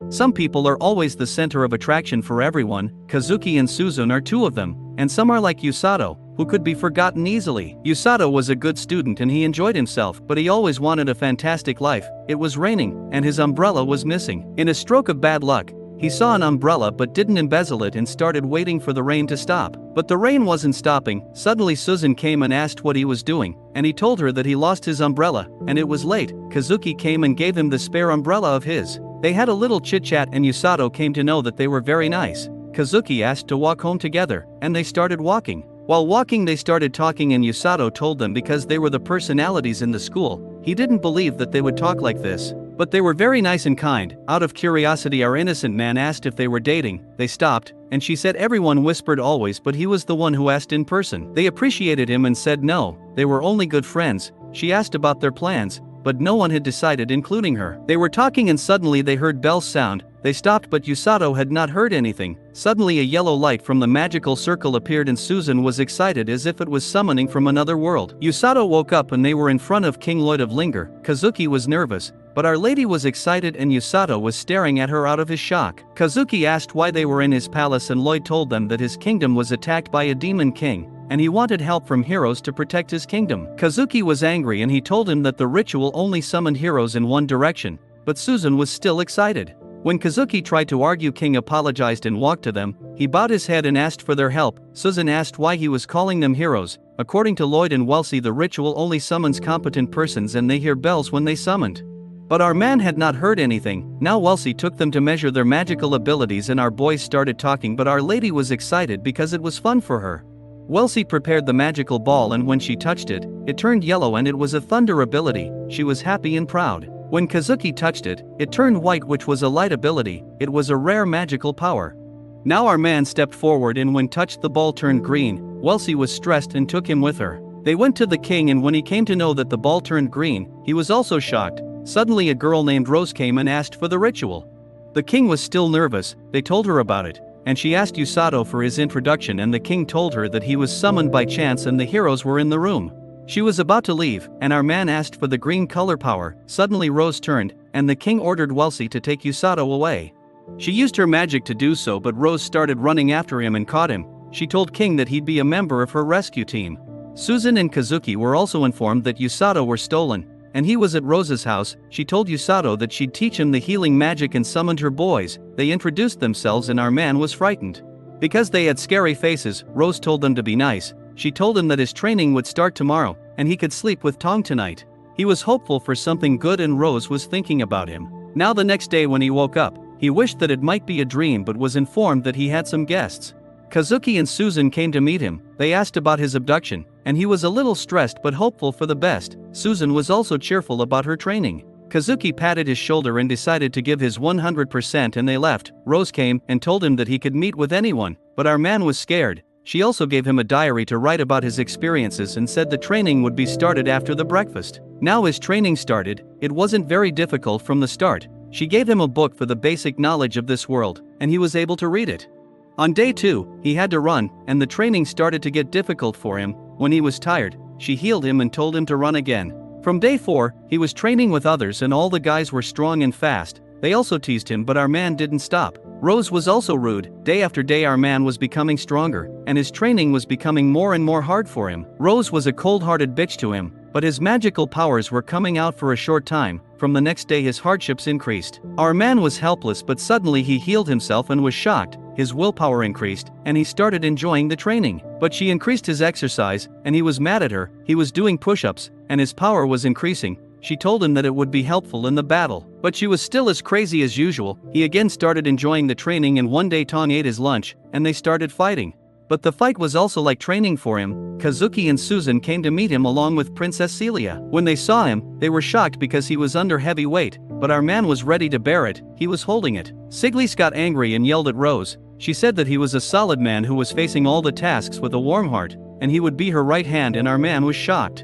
Some people are always the center of attraction for everyone. Kazuki and Suzun are two of them, and some are like Yusato, who could be forgotten easily. Yusato was a good student and he enjoyed himself, but he always wanted a fantastic life. It was raining, and his umbrella was missing. In a stroke of bad luck, he saw an umbrella but didn't embezzle it and started waiting for the rain to stop. But the rain wasn't stopping. Suddenly Suzun came and asked what he was doing, and he told her that he lost his umbrella, and it was late. Kazuki came and gave him the spare umbrella of his. They had a little chit-chat and Yusato came to know that they were very nice. Kazuki asked to walk home together, and they started walking. While walking they started talking and Yusato told them because they were the personalities in the school, he didn't believe that they would talk like this. But they were very nice and kind. Out of curiosity our innocent man asked if they were dating. They stopped, and she said everyone whispered always, but he was the one who asked in person. They appreciated him and said no, they were only good friends. She asked about their plans, but no one had decided including her. They were talking and suddenly they heard bells sound. They stopped but Yusato had not heard anything. Suddenly a yellow light from the magical circle appeared and Suzun was excited as if it was summoning from another world. Yusato woke up and they were in front of King Lloyd of Linger. Kazuki was nervous, but Our Lady was excited and Yusato was staring at her out of his shock. Kazuki asked why they were in his palace and Lloyd told them that his kingdom was attacked by a demon king, and he wanted help from heroes to protect his kingdom. Kazuki was angry and he told him that the ritual only summoned heroes in one direction, but Suzun was still excited. When Kazuki tried to argue, King apologized and walked to them. He bowed his head and asked for their help. Suzun asked why he was calling them heroes. According to Lloyd and Wellesley, the ritual only summons competent persons and they hear bells when they summoned. But our man had not heard anything. Now Wellesley took them to measure their magical abilities and our boys started talking, but Our Lady was excited because it was fun for her. Wellesley prepared the magical ball and when she touched it, it turned yellow and it was a thunder ability. She was happy and proud. When Kazuki touched it, it turned white, which was a light ability. It was a rare magical power. Now our man stepped forward and when touched the ball turned green. Wellesley was stressed and took him with her. They went to the king and when he came to know that the ball turned green, he was also shocked. Suddenly a girl named Rose came and asked for the ritual. The king was still nervous. They told her about it, and she asked Yusato for his introduction and the king told her that he was summoned by chance and the heroes were in the room. She was about to leave, and our man asked for the green color power. Suddenly Rose turned, and the king ordered Wellesley to take Yusato away. She used her magic to do so, but Rose started running after him and caught him. She told King that he'd be a member of her rescue team. Suzun and Kazuki were also informed that Yusato were stolen, and he was at Rose's house. She told Yusato that she'd teach him the healing magic and summoned her boys. They introduced themselves and our man was frightened. Because they had scary faces, Rose told them to be nice. She told him that his training would start tomorrow, and he could sleep with Tong tonight. He was hopeful for something good and Rose was thinking about him. Now the next day when he woke up, he wished that it might be a dream but was informed that he had some guests. Kazuki and Suzun came to meet him. They asked about his abduction, and he was a little stressed but hopeful for the best. Suzun was also cheerful about her training. Kazuki patted his shoulder and decided to give his 100% and they left. Rose came and told him that he could meet with anyone, but our man was scared. She also gave him a diary to write about his experiences and said the training would be started after the breakfast. Now his training started. It wasn't very difficult from the start. She gave him a book for the basic knowledge of this world, and he was able to read it. On day 2, he had to run, and the training started to get difficult for him. When he was tired, she healed him and told him to run again. From day 4, he was training with others and all the guys were strong and fast. They also teased him, but our man didn't stop. Rose was also rude. Day after day our man was becoming stronger, and his training was becoming more and more hard for him. Rose was a cold-hearted bitch to him, but his magical powers were coming out for a short time. From the next day his hardships increased. Our man was helpless, but suddenly he healed himself and was shocked. His willpower increased, and he started enjoying the training. But she increased his exercise, and he was mad at her. He was doing push-ups, and his power was increasing. She told him that it would be helpful in the battle, but she was still as crazy as usual. He again started enjoying the training, and one day Tong ate his lunch, and they started fighting. But the fight was also like training for him. Kazuki and Suzun came to meet him along with Princess Celia. When they saw him, they were shocked because he was under heavy weight, but our man was ready to bear it. He was holding it. Siglis got angry and yelled at Rose. She said that he was a solid man who was facing all the tasks with a warm heart, and he would be her right hand, and our man was shocked.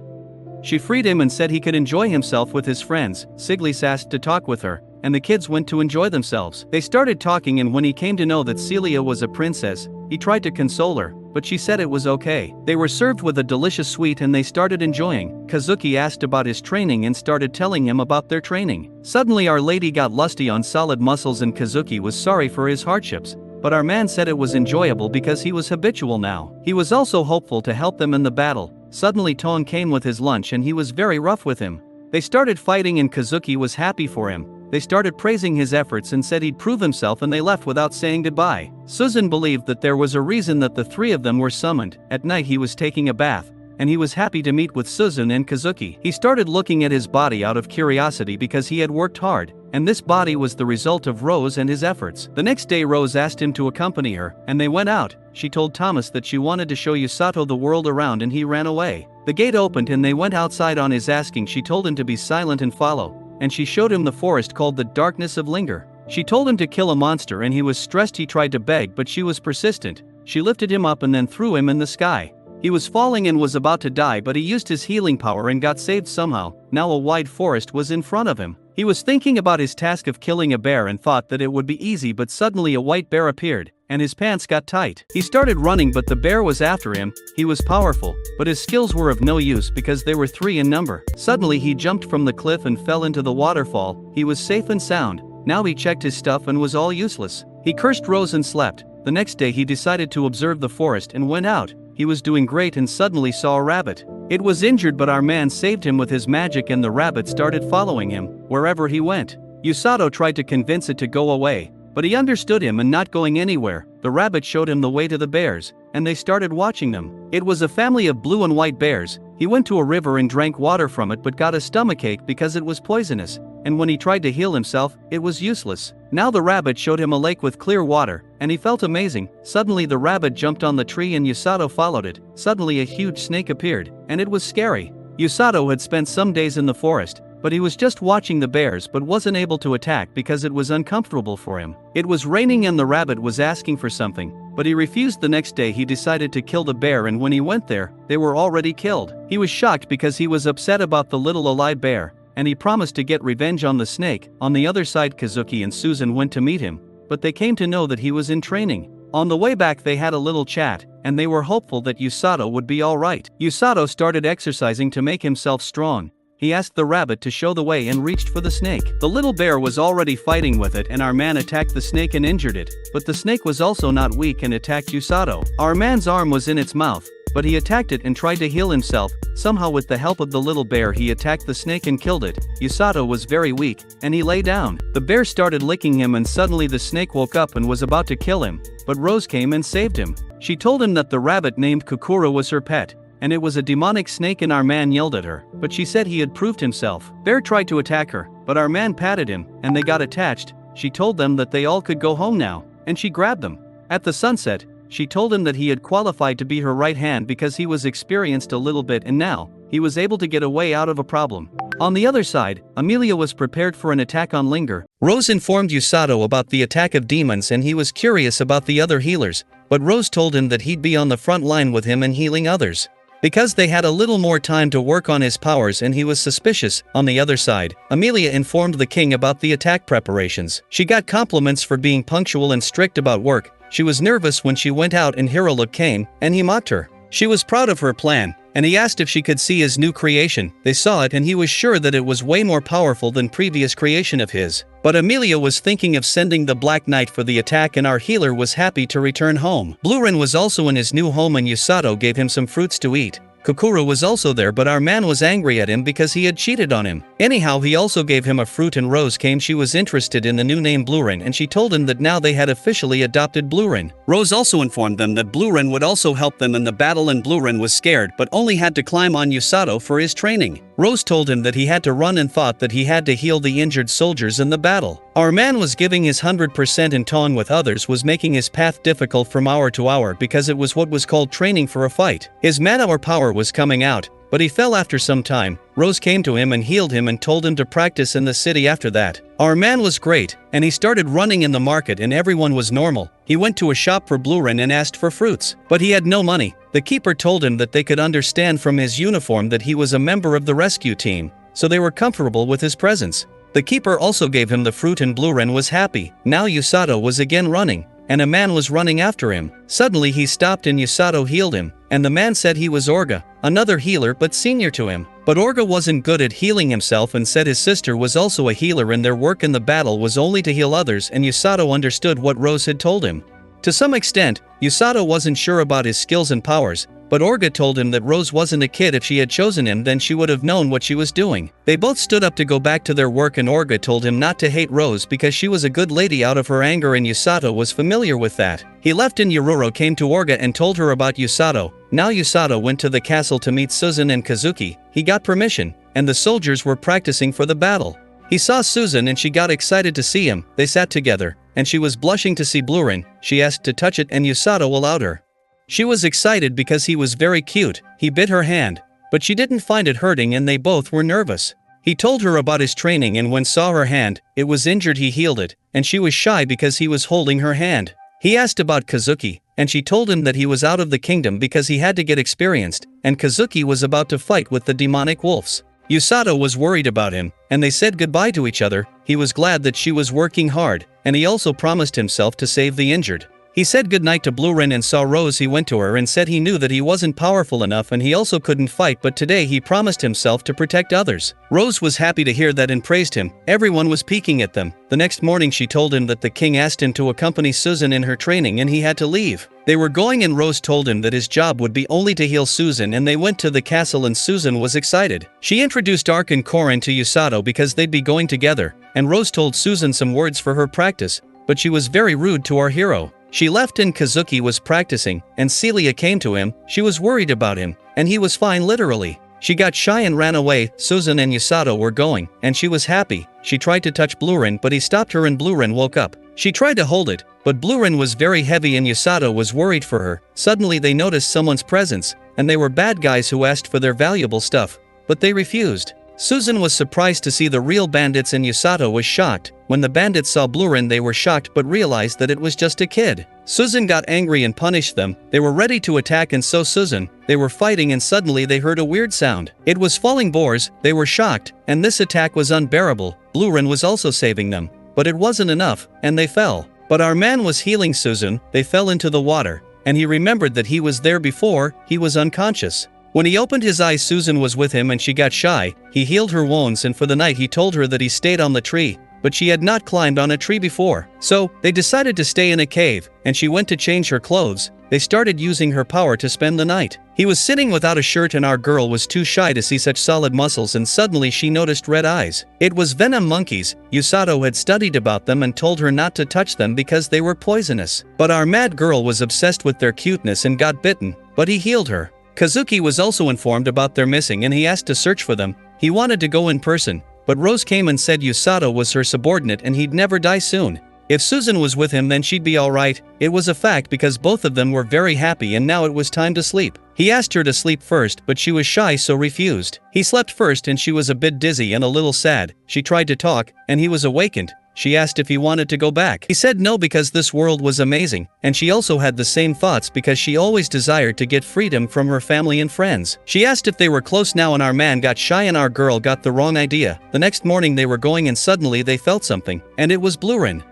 She freed him and said he could enjoy himself with his friends. Siglis asked to talk with her, and the kids went to enjoy themselves. They started talking, and when he came to know that Celia was a princess, he tried to console her, but she said it was okay. They were served with a delicious sweet and they started enjoying. Kazuki asked about his training and started telling him about their training. Suddenly Our Lady got lusty on solid muscles and Kazuki was sorry for his hardships. But our man said it was enjoyable because he was habitual now. He was also hopeful to help them in the battle. Suddenly Tong came with his lunch and he was very rough with him. They started fighting and Kazuki was happy for him. They started praising his efforts and said he'd prove himself and they left without saying goodbye. Suzun believed that there was a reason that the three of them were summoned. At night he was taking a bath, and he was happy to meet with Suzun and Kazuki. He started looking at his body out of curiosity because he had worked hard, and this body was the result of Rose and his efforts. The next day Rose asked him to accompany her, and they went out. She told Thomas that she wanted to show Yusato the world around and he ran away. The gate opened and they went outside. On his asking she told him to be silent and follow, and she showed him the forest called the Darkness of Linger. She told him to kill a monster and he was stressed. He tried to beg but she was persistent. She lifted him up and then threw him in the sky. He was falling and was about to die but he used his healing power and got saved somehow. Now a wide forest was in front of him. He was thinking about his task of killing a bear and thought that it would be easy, but suddenly a white bear appeared, and his pants got tight. He started running but the bear was after him. He was powerful, but his skills were of no use because they were 3 in number. Suddenly he jumped from the cliff and fell into the waterfall. He was safe and sound. Now he checked his stuff and was all useless. He cursed Rose and slept. The next day he decided to observe the forest and went out. He was doing great and suddenly saw a rabbit. It was injured but our man saved him with his magic and the rabbit started following him wherever he went. Yusato tried to convince it to go away, but he understood him and not going anywhere. The rabbit showed him the way to the bears, and they started watching them. It was a family of blue and white bears. He went to a river and drank water from it but got a stomachache because it was poisonous, and when he tried to heal himself, it was useless. Now the rabbit showed him a lake with clear water, and he felt amazing. Suddenly the rabbit jumped on the tree and Yusato followed it. Suddenly a huge snake appeared, and it was scary. Yusato had spent some days in the forest, but he was just watching the bears but wasn't able to attack because it was uncomfortable for him. It was raining and the rabbit was asking for something, but he refused. The next day he decided to kill the bear and when he went there, they were already killed. He was shocked because he was upset about the little alive bear, and he promised to get revenge on the snake. On the other side Kazuki and Suzun went to meet him, but they came to know that he was in training. On the way back they had a little chat, and they were hopeful that Yusato would be alright. Yusato started exercising to make himself strong. He asked the rabbit to show the way and reached for the snake. The little bear was already fighting with it and our man attacked the snake and injured it, but the snake was also not weak and attacked Yusato. Our man's arm was in its mouth, but he attacked it and tried to heal himself. Somehow with the help of the little bear he attacked the snake and killed it. Yusato was very weak, and he lay down. The bear started licking him and suddenly the snake woke up and was about to kill him, but Rose came and saved him. She told him that the rabbit named Kukura was her pet, and it was a demonic snake and our man yelled at her, but she said he had proved himself. Bear tried to attack her, but our man patted him, and they got attached. She told them that they all could go home now, and she grabbed them. At the sunset, she told him that he had qualified to be her right hand because he was experienced a little bit and now, he was able to get a way out of a problem. On the other side, Amelia was prepared for an attack on Linger. Rose informed Yusato about the attack of demons and he was curious about the other healers, but Rose told him that he'd be on the front line with him and healing others, because they had a little more time to work on his powers and he was suspicious. On the other side, Amelia informed the king about the attack preparations. She got compliments for being punctual and strict about work. She was nervous when she went out and Hiroluk came, and he mocked her. She was proud of her plan, and he asked if she could see his new creation. They saw it and he was sure that it was way more powerful than previous creation of his. But Amelia was thinking of sending the Black Knight for the attack and our healer was happy to return home. Blurin was also in his new home and Yusato gave him some fruits to eat. Kukura was also there but our man was angry at him because he had cheated on him. Anyhow he also gave him a fruit and Rose came. She was interested in the new name Blurin and she told him that now they had officially adopted Blurin. Rose also informed them that Blurin would also help them in the battle and Blurin was scared but only had to climb on Yusato for his training. Rose told him that he had to run and thought that he had to heal the injured soldiers in the battle. Our man was giving his 100% and Tong with others was making his path difficult from hour to hour because it was what was called training for a fight. His man-hour power was coming out, but he fell after some time. Rose came to him and healed him and told him to practice in the city after that. Our man was great, and he started running in the market and everyone was normal. He went to a shop for Blurin and asked for fruits, but he had no money. The keeper told him that they could understand from his uniform that he was a member of the rescue team, so they were comfortable with his presence. The keeper also gave him the fruit and Blurin was happy. Now Yusato was again running, and a man was running after him. Suddenly he stopped and Usato healed him, and the man said he was Orga, another healer but senior to him. But Orga wasn't good at healing himself and said his sister was also a healer and their work in the battle was only to heal others, and Usato understood what Rose had told him. To some extent, Usato wasn't sure about his skills and powers, but Orga told him that Rose wasn't a kid. If she had chosen him, then she would have known what she was doing. They both stood up to go back to their work and Orga told him not to hate Rose because she was a good lady out of her anger, and Usato was familiar with that. He left and Yororo came to Orga and told her about Usato. Now Usato went to the castle to meet Susan and Kazuki. He got permission, and the soldiers were practicing for the battle. He saw Susan and she got excited to see him. They sat together, and she was blushing to see Blurin. She asked to touch it and Usato allowed her. She was excited because he was very cute. He bit her hand, but she didn't find it hurting and they both were nervous. He told her about his training and when saw her hand, it was injured, he healed it, and she was shy because he was holding her hand. He asked about Kazuki, and she told him that he was out of the kingdom because he had to get experienced, and Kazuki was about to fight with the demonic wolves. Usato was worried about him, and they said goodbye to each other. He was glad that she was working hard, and he also promised himself to save the injured. He said goodnight to Blurin and saw Rose. He went to her and said he knew that he wasn't powerful enough and he also couldn't fight, but today he promised himself to protect others. Rose was happy to hear that and praised him. Everyone was peeking at them. The next morning she told him that the king asked him to accompany Susan in her training and he had to leave. They were going and Rose told him that his job would be only to heal Susan, and they went to the castle and Susan was excited. She introduced Ark and Korin to Usato because they'd be going together, and Rose told Susan some words for her practice, but she was very rude to our hero. She left and Kazuki was practicing, and Celia came to him. She was worried about him, and he was fine literally. She got shy and ran away. Susan and Usato were going, and she was happy. She tried to touch Blurin, but he stopped her and Blurin woke up. She tried to hold it, but Blurin was very heavy and Usato was worried for her. Suddenly they noticed someone's presence, and they were bad guys who asked for their valuable stuff, but they refused. Susan was surprised to see the real bandits and Usato was shocked. When the bandits saw Blurin they were shocked but realized that it was just a kid. Susan got angry and punished them. They were ready to attack and so Susan. They were fighting and suddenly they heard a weird sound. It was falling boars. They were shocked, and this attack was unbearable. Blurin was also saving them, but it wasn't enough, and they fell. But our man was healing Susan. They fell into the water, and he remembered that he was there before. He was unconscious. When he opened his eyes Susan was with him and she got shy. He healed her wounds and for the night he told her that he stayed on the tree, but she had not climbed on a tree before. So, they decided to stay in a cave, and she went to change her clothes. They started using her power to spend the night. He was sitting without a shirt and our girl was too shy to see such solid muscles and suddenly she noticed red eyes. It was venom monkeys. Usato had studied about them and told her not to touch them because they were poisonous. But our mad girl was obsessed with their cuteness and got bitten, but he healed her. Kazuki was also informed about their missing and he asked to search for them. He wanted to go in person, but Rose came and said Usato was her subordinate and he'd never die soon. If Susan was with him then she'd be alright. It was a fact because both of them were very happy and now it was time to sleep. He asked her to sleep first but she was shy so refused. He slept first and she was a bit dizzy and a little sad. She tried to talk, and he was awakened. She asked if he wanted to go back. He said no because this world was amazing, and she also had the same thoughts because she always desired to get freedom from her family and friends. She asked if they were close now and our man got shy and our girl got the wrong idea. The next morning they were going and suddenly they felt something, and it was Blurin.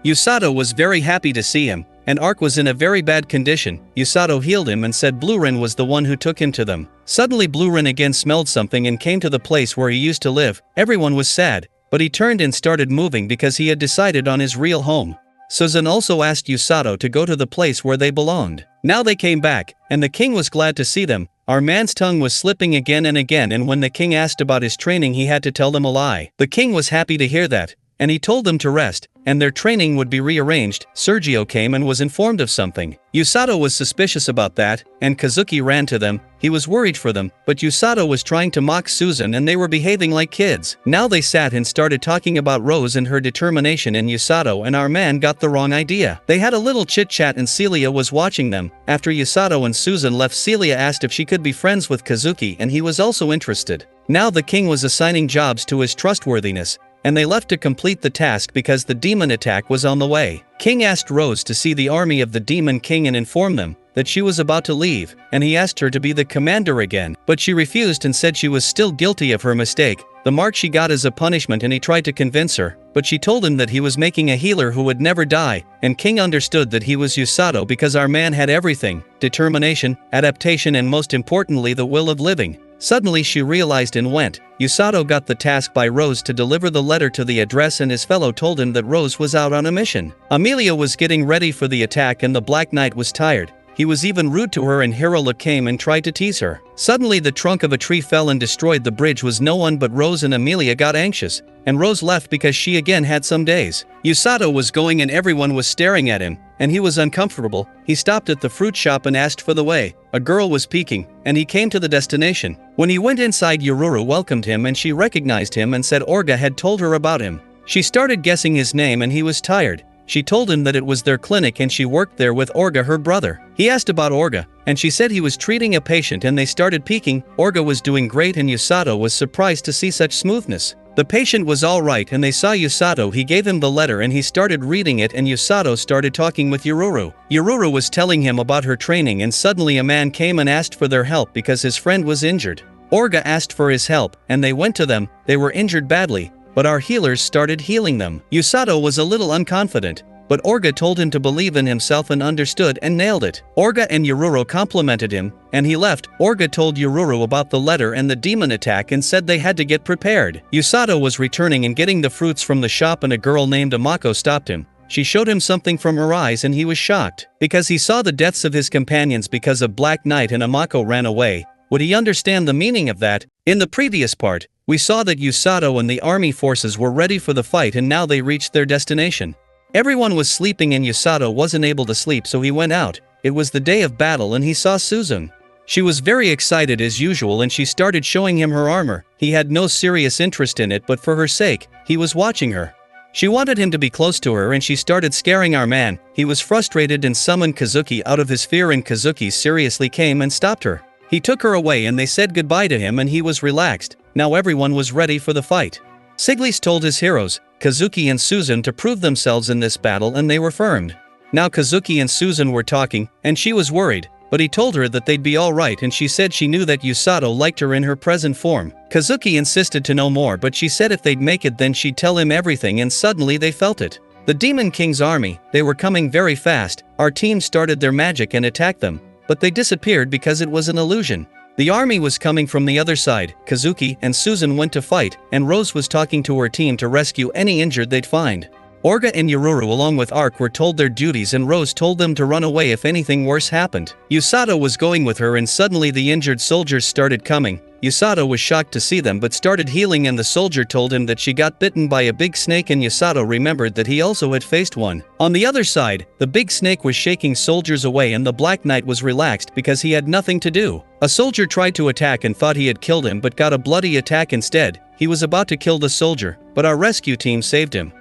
Usato was very happy to see him, and Ark was in a very bad condition. Usato healed him and said Blurin was the one who took him to them. Suddenly Blurin again smelled something and came to the place where he used to live. Everyone was sad, but he turned and started moving because he had decided on his real home. Susan also asked Usato to go to the place where they belonged. Now they came back, and the king was glad to see them. Our man's tongue was slipping again and when the king asked about his training he had to tell them a lie. The king was happy to hear that, and he told them to rest, and their training would be rearranged. Sergio came and was informed of something. Usato was suspicious about that, and Kazuki ran to them. He was worried for them, but Usato was trying to mock Susan and they were behaving like kids. Now they sat and started talking about Rose and her determination, and Usato and our man got the wrong idea. They had a little chit-chat and Celia was watching them. After Usato and Susan left, Celia asked if she could be friends with Kazuki and he was also interested. Now the king was assigning jobs to his trustworthiness, and they left to complete the task because the demon attack was on the way. King asked Rose to see the army of the demon king and inform them that she was about to leave, and he asked her to be the commander again, but she refused and said she was still guilty of her mistake. the mark she got as a punishment, and he tried to convince her, but she told him that he was making a healer who would never die, and King understood that he was Usato because our man had everything: determination, adaptation, and most importantly the will of living. Suddenly she realized and went. Usato got the task by Rose to deliver the letter to the address, and his fellow told him that Rose was out on a mission. Amelia was getting ready for the attack and the Black Knight was tired. He was even rude to her, and Hirola came and tried to tease her. Suddenly the trunk of a tree fell and destroyed the bridge. Was no one but Rose, and Amelia got anxious, and Rose left because she again had some days. Usato was going and everyone was staring at him, and he was uncomfortable. He stopped at the fruit shop and asked for the way. A girl was peeking, and he came to the destination. When he went inside, Yururu welcomed him and she recognized him and said Orga had told her about him. She started guessing his name and he was tired. She told him that it was their clinic and she worked there with Orga, her brother. He asked about Orga, and she said he was treating a patient, and they started peeking. Orga was doing great and Usato was surprised to see such smoothness. The patient was alright and they saw Usato. He gave him the letter and he started reading it, and Usato started talking with Yururu. Yururu was telling him about her training, and suddenly a man came and asked for their help because his friend was injured. Orga asked for his help, and they went to them. They were injured badly, but our healers started healing them. Usato was a little unconfident, but Orga told him to believe in himself and understood and nailed it. Orga and Yururu complimented him, and he left. Orga told Yururu about the letter and the demon attack and said they had to get prepared. Usato was returning and getting the fruits from the shop, and a girl named Amako stopped him. She showed him something from her eyes and he was shocked, because he saw the deaths of his companions because of Black Knight, and Amako ran away. Would he understand the meaning of that? In the previous part, we saw that Usato and the army forces were ready for the fight, and now they reached their destination. Everyone was sleeping and Usato wasn't able to sleep, so he went out. It was the day of battle and he saw Susan. She was very excited as usual and she started showing him her armor. He had no serious interest in it, but for her sake, he was watching her. She wanted him to be close to her and she started scaring our man. He was frustrated and summoned Kazuki out of his fear, and Kazuki seriously came and stopped her. He took her away and they said goodbye to him and he was relaxed. Now everyone was ready for the fight. Siglis told his heroes, Kazuki and Susan, to prove themselves in this battle, and they were firmed. Now Kazuki and Susan were talking, and she was worried, but he told her that they'd be alright, and she said she knew that Usato liked her in her present form. Kazuki insisted to know more, but she said if they'd make it then she'd tell him everything, and suddenly they felt it. The Demon King's army, they were coming very fast. Our team started their magic and attacked them, but they disappeared because it was an illusion. The army was coming from the other side. Kazuki and Susan went to fight, and Rose was talking to her team to rescue any injured they'd find. Orga and Yururu along with Ark were told their duties, and Rose told them to run away if anything worse happened. Usato was going with her, and suddenly the injured soldiers started coming. Usato was shocked to see them but started healing, and the soldier told him that she got bitten by a big snake, and Usato remembered that he also had faced one. On the other side, the big snake was shaking soldiers away, and the Black Knight was relaxed because he had nothing to do. A soldier tried to attack and thought he had killed him but got a bloody attack instead. He was about to kill the soldier, but our rescue team saved him.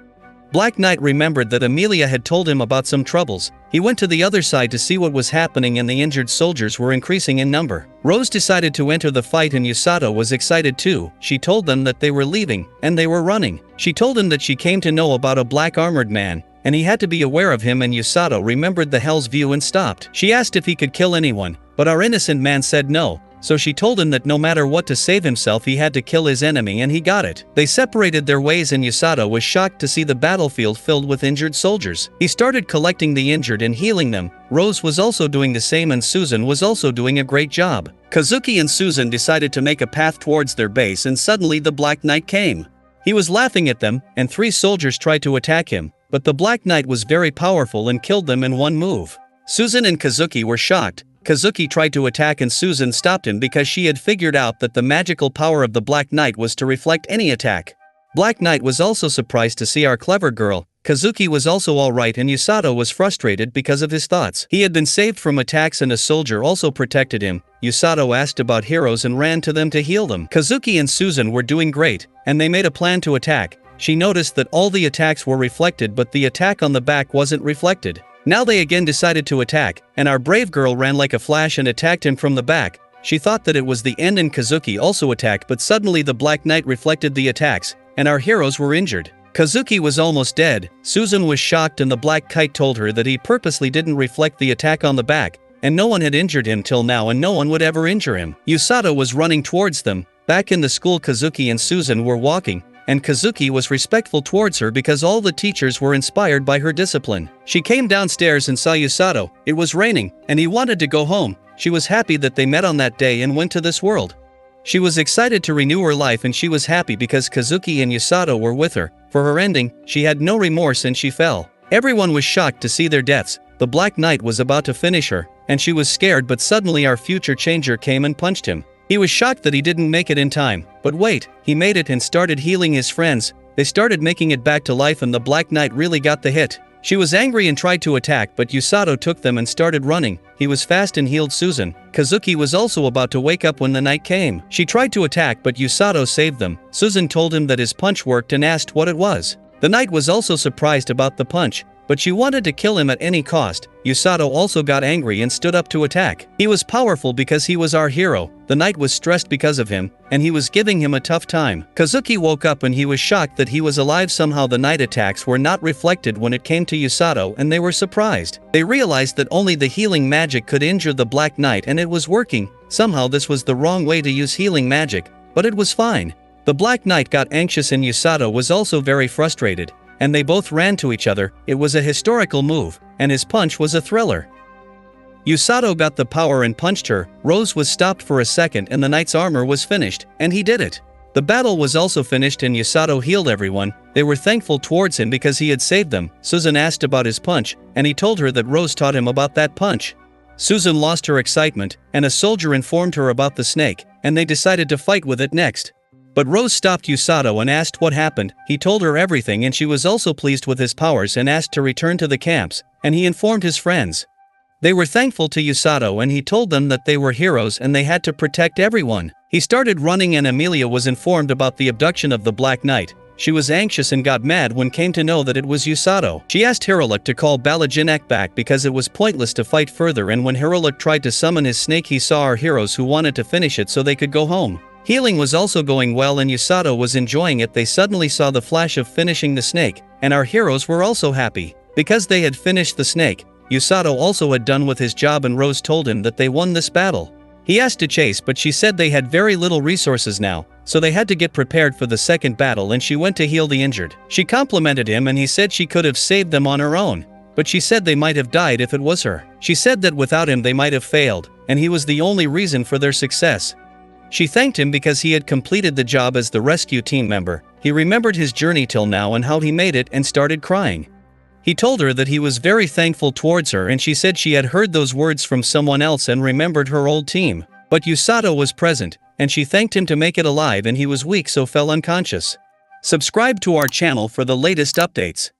Black Knight remembered that Amelia had told him about some troubles. He went to the other side to see what was happening, and the injured soldiers were increasing in number. Rose decided to enter the fight, and Usato was excited too. She told them that they were leaving, and they were running. She told him that she came to know about a black armored man, and he had to be aware of him, and Usato remembered the Hell's View and stopped. She asked if he could kill anyone, but our innocent man said no. So she told him that no matter what, to save himself he had to kill his enemy, and he got it. They separated their ways, and Usato was shocked to see the battlefield filled with injured soldiers. He started collecting the injured and healing them. Rose was also doing the same, and Susan was also doing a great job. Kazuki and Susan decided to make a path towards their base, and suddenly the Black Knight came. He was laughing at them, and 3 soldiers tried to attack him, but the Black Knight was very powerful and killed them in one move. Susan and Kazuki were shocked. Kazuki tried to attack and Susan stopped him because she had figured out that the magical power of the Black Knight was to reflect any attack. Black Knight was also surprised to see our clever girl. Kazuki was also alright, and Usato was frustrated because of his thoughts. He had been saved from attacks and a soldier also protected him. Usato asked about heroes and ran to them to heal them. Kazuki and Susan were doing great, and they made a plan to attack. She noticed that all the attacks were reflected, but the attack on the back wasn't reflected. Now they again decided to attack, and our brave girl ran like a flash and attacked him from the back. She thought that it was the end, and Kazuki also attacked, but suddenly the Black Knight reflected the attacks, and our heroes were injured. Kazuki was almost dead. Susan was shocked, and the Black Kite told her that he purposely didn't reflect the attack on the back, and no one had injured him till now, and no one would ever injure him. Usato was running towards them, Back in the school, Kazuki and Susan were walking, and Kazuki was respectful towards her because all the teachers were inspired by her discipline. She came downstairs and saw Yusato. It was raining, and he wanted to go home. She was happy that they met on that day and went to this world. She was excited to renew her life, and she was happy because Kazuki and Yusato were with her. For her ending, she had no remorse and she fell. Everyone was shocked to see their deaths. The Black Knight was about to finish her, and she was scared, but suddenly our future changer came and punched him. He was shocked that he didn't make it in time, but wait, he made it and started healing his friends. They started making it back to life and the Black Knight really got the hit. She was angry and tried to attack, but Yusato took them and started running. He was fast and healed Susan. Kazuki was also about to wake up when the night came. She tried to attack, but Yusato saved them. Susan told him that his punch worked and asked what it was. The knight was also surprised about the punch, but she wanted to kill him at any cost. Yusato also got angry and stood up to attack. He was powerful because he was our hero. The knight was stressed because of him, and he was giving him a tough time. Kazuki woke up and he was shocked that he was alive. Somehow the knight attacks were not reflected when it came to Yusato, and they were surprised. They realized that only the healing magic could injure the Black Knight, and it was working. Somehow this was the wrong way to use healing magic, but it was fine. The Black Knight got anxious and Yusato was also very frustrated, and they both ran to each other. It was a historical move, and his punch was a thriller. Yusato got the power and punched her. Rose was stopped for a second and the knight's armor was finished, and he did it. The battle was also finished and Yusato healed everyone. They were thankful towards him because he had saved them. Susan asked about his punch, and he told her that Rose taught him about that punch. Susan lost her excitement, and a soldier informed her about the snake, and they decided to fight with it next. But Rose stopped Yusato and asked what happened. He told her everything, and she was also pleased with his powers and asked to return to the camps, and he informed his friends. They were thankful to Yusato and he told them that they were heroes and they had to protect everyone. He started running and Amelia was informed about the abduction of the Black Knight. She was anxious and got mad when came to know that it was Yusato. She asked Hiruluk to call Balajinek back because it was pointless to fight further, and when Hiruluk tried to summon his snake he saw our heroes who wanted to finish it so they could go home. Healing was also going well and Yusato was enjoying it. They suddenly saw the flash of finishing the snake, and our heroes were also happy. Because they had finished the snake, Yusato also had done with his job, and Rose told him that they won this battle. He asked to chase, but she said they had very little resources now, so they had to get prepared for the second battle, and she went to heal the injured. She complimented him and he said she could have saved them on her own, but she said they might have died if it was her. She said that without him they might have failed, and he was the only reason for their success. She thanked him because he had completed the job as the rescue team member. He remembered his journey till now and how he made it and started crying. He told her that he was very thankful towards her, and she said she had heard those words from someone else and remembered her old team. But Yusato was present, and she thanked him to make it alive, and he was weak so fell unconscious. Subscribe to our channel for the latest updates.